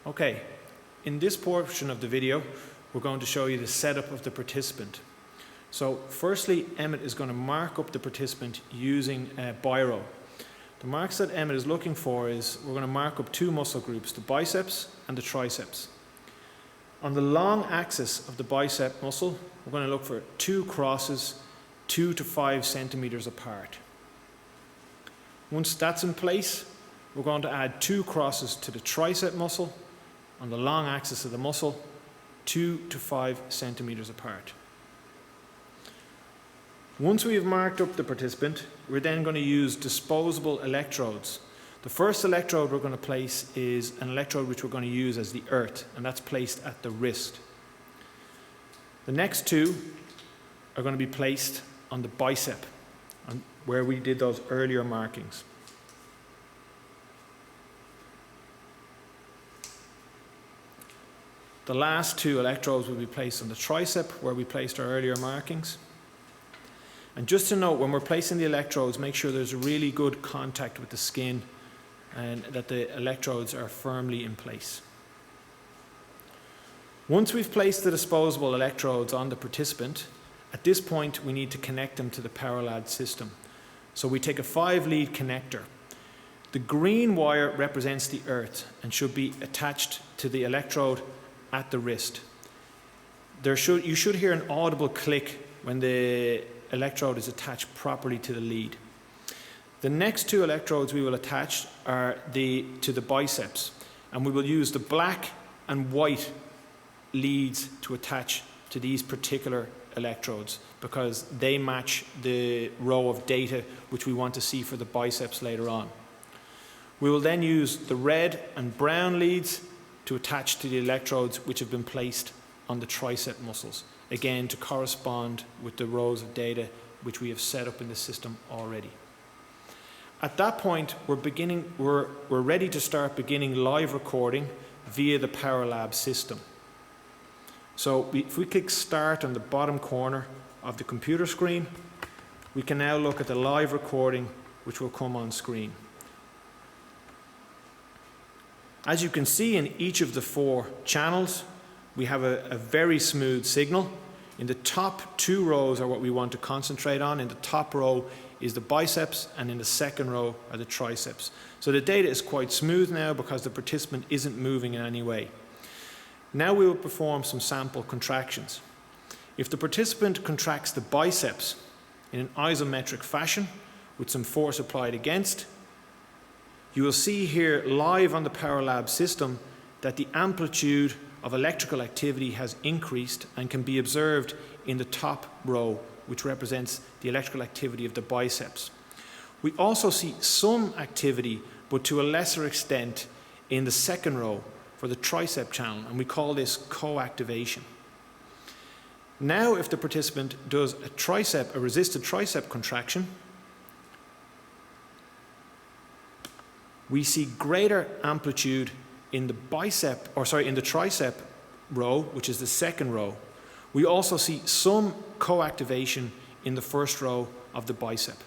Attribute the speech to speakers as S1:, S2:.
S1: Okay, in this portion of the video, we're going to show you the setup of the participant. So firstly, Emmett is going to mark up the participant using a biro. The marks that Emmett is looking for is, we're going to mark up two muscle groups, the biceps and the triceps. On the long axis of the bicep muscle, we're going to look for two crosses 2 to 5 centimeters apart. Once that's in place, we're going to add two crosses to the tricep muscle on the long axis of the muscle, 2 to 5 centimeters apart. Once we have marked up the participant, we're then going to use disposable electrodes. The first electrode we're going to place is an electrode which we're going to use as the earth, and that's placed at the wrist. The next two are going to be placed on the bicep, where we did those earlier markings. The last two electrodes will be placed on the tricep, where we placed our earlier markings. And just to note, when we're placing the electrodes, make sure there's really good contact with the skin and that the electrodes are firmly in place. Once we've placed the disposable electrodes on the participant, at this point we need to connect them to the PowerLab system. So we take a 5-lead connector. The green wire represents the earth and should be attached to the electrode at the wrist. You should hear an audible click when the electrode is attached properly to the lead. The next two electrodes we will attach are to the biceps, and we will use the black and white leads to attach to these particular electrodes because they match the row of data which we want to see for the biceps later on. We will then use the red and brown leads to attach to the electrodes which have been placed on the tricep muscles, again to correspond with the rows of data which we have set up in the system already. At that point, we're ready to start beginning live recording via the PowerLab system. So if we click Start on the bottom corner of the computer screen, we can now look at the live recording which will come on screen. As you can see in each of the 4 channels, we have a very smooth signal. In the top 2 rows are what we want to concentrate on. In the top row is the biceps, and in the second row are the triceps. So the data is quite smooth now because the participant isn't moving in any way. Now we will perform some sample contractions. If the participant contracts the biceps in an isometric fashion with some force applied against, you will see here live on the PowerLab system that the amplitude of electrical activity has increased and can be observed in the top row, which represents the electrical activity of the biceps. We also see some activity, but to a lesser extent, in the second row for the tricep channel, and we call this co-activation. Now if the participant does a resisted tricep contraction, we see greater amplitude in the tricep row, which is the second row. We also see some co-activation in the first row of the bicep.